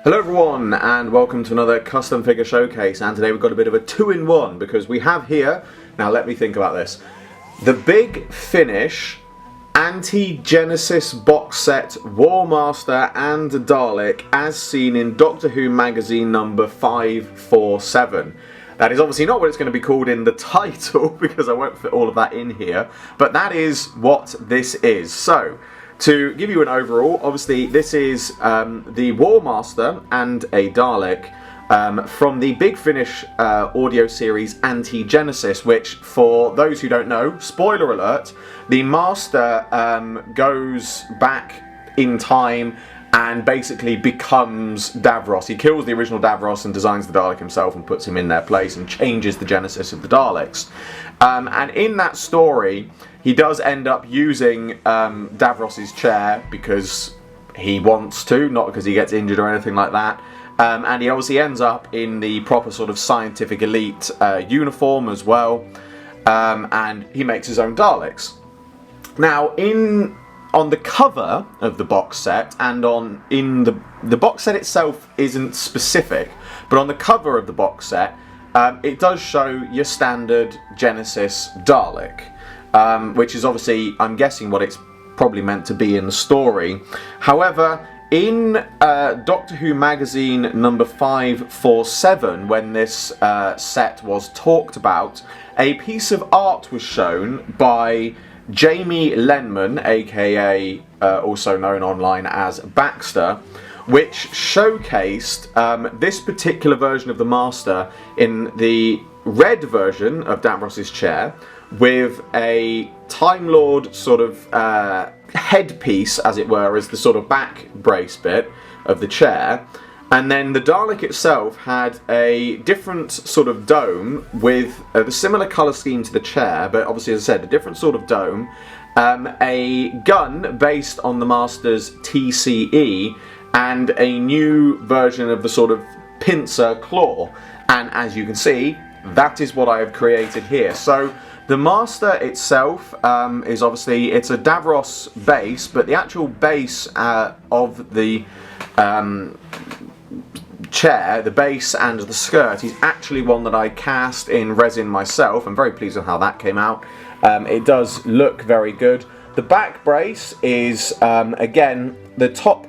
Hello everyone and welcome to another custom figure showcase, and today we've got a bit of a two-in-one because we have here, now let me think about this, the Big Finish Anti-Genesis box set War Master and the Dalek as seen in Doctor Who magazine number 547. That is obviously not what it's going to be called in the title because I won't fit all of that in here, but that is what this is. So, to give you an overall, obviously this is the War Master and a Dalek from the Big Finish audio series Anti-Genesis, which, for those who don't know, spoiler alert, the Master goes back in time and basically becomes Davros. He kills the original Davros and designs the Dalek himself and puts him in their place and changes the genesis of the Daleks. And in that story, he does end up using Davros's chair because he wants to, not because he gets injured or anything like that. And he obviously ends up in the proper sort of scientific elite uniform as well. And he makes his own Daleks. Now, on the cover of the box set, and in the box set itself isn't specific, but on the cover of the box set, it does show your standard Genesis Dalek, which is obviously, I'm guessing, what it's probably meant to be in the story. However, in Doctor Who magazine number 547, when this set was talked about, a piece of art was shown by Jamie Lenman, aka also known online as Baxter, which showcased this particular version of the Master in the red version of Davros's chair, with a Time Lord sort of headpiece, as it were, as the sort of back brace bit of the chair. And then the Dalek itself had a different sort of dome with the similar colour scheme to the chair, but obviously, as I said, a different sort of dome, a gun based on the Master's TCE, and a new version of the sort of pincer claw. And as you can see, that is what I have created here. So the Master itself is obviously, it's a Davros base, but the actual base of the chair, the base and the skirt, is actually one that I cast in resin myself. I'm very pleased with how that came out. It does look very good. The back brace is, again, the top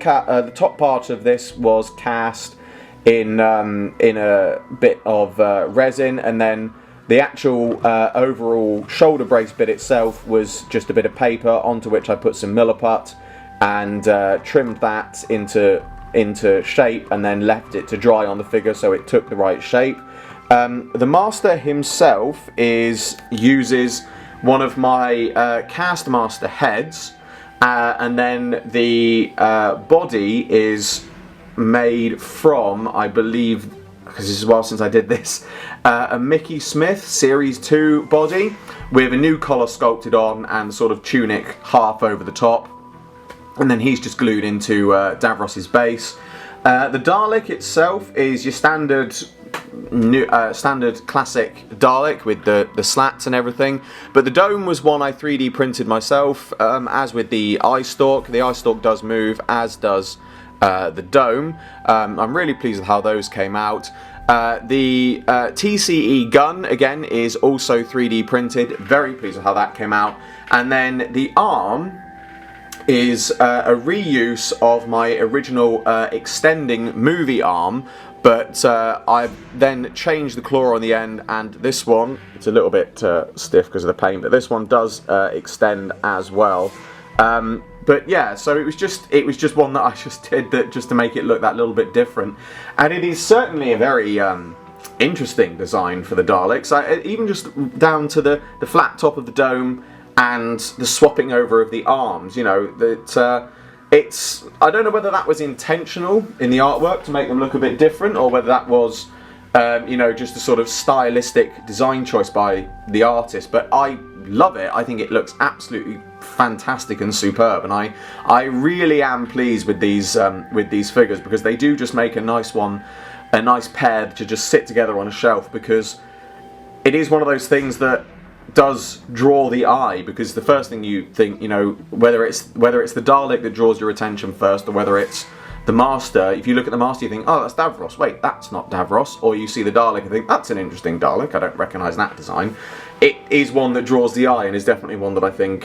part of this was cast in a bit of resin, and then the actual overall shoulder brace bit itself was just a bit of paper onto which I put some Milliput and trimmed that into shape, and then left it to dry on the figure so it took the right shape. The Master himself uses one of my cast Master heads, and then the body is made from, I believe, because this is a while since I did this, a Mickey Smith Series 2 body with a new collar sculpted on and sort of tunic half over the top. And then he's just glued into Davros's base. The Dalek itself is your standard classic Dalek with the slats and everything. But the dome was one I 3D printed myself, as with the eye stalk. The eye stalk does move, as does the dome. I'm really pleased with how those came out. The TCE gun, again, is also 3D printed. Very pleased with how that came out. And then the arm is a reuse of my original extending movie arm, but I've then changed the claw on the end, and this one, it's a little bit stiff because of the paint, but this one does extend as well. But yeah, so it was just one that I just did that just to make it look that little bit different, and it is certainly a very interesting design for the Daleks. Even just down to the flat top of the dome and the swapping over of the arms, you know, that it's, I don't know whether that was intentional in the artwork to make them look a bit different, or whether that was, you know, just a sort of stylistic design choice by the artist, but I love it. I think it looks absolutely fantastic and superb, and I really am pleased with these figures, because they do just make a nice pair to just sit together on a shelf, because it is one of those things that does draw the eye, because the first thing you think, you know, whether it's the Dalek that draws your attention first, or whether it's The Master, if you look at the Master, you think, oh, that's Davros. Wait, that's not Davros. Or you see the Dalek and think, that's an interesting Dalek. I don't recognise that design. It is one that draws the eye and is definitely one that I think,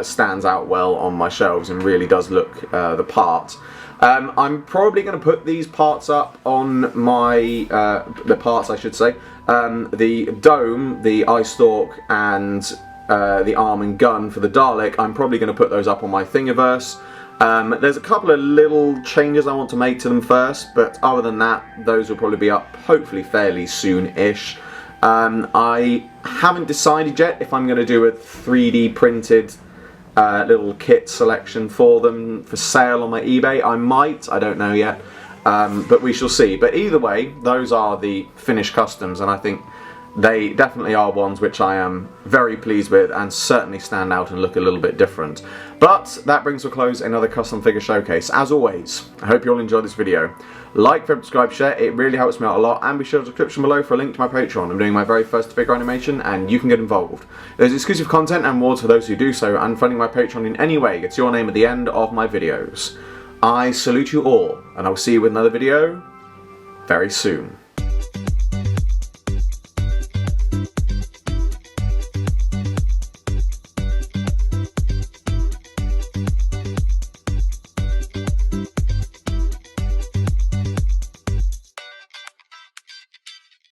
stands out well on my shelves and really does look the part. I'm probably going to put these parts up on my, the parts I should say, the dome, the eye stalk and the arm and gun for the Dalek. I'm probably going to put those up on my Thingiverse. There's a couple of little changes I want to make to them first, but other than that, those will probably be up hopefully fairly soon-ish. I haven't decided yet if I'm going to do a 3D printed little kit selection for them for sale on my eBay. I might, I don't know yet, but we shall see. But either way, those are the finished customs, and I think they definitely are ones which I am very pleased with and certainly stand out and look a little bit different. But that brings to a close another custom figure showcase. As always, I hope you all enjoyed this video. Like, subscribe, share, it really helps me out a lot, and be sure to description below for a link to my Patreon. I'm doing my very first figure animation and you can get involved. There's exclusive content and rewards for those who do so, and funding my Patreon in any way gets your name at the end of my videos. I salute you all, and I will see you with another video very soon.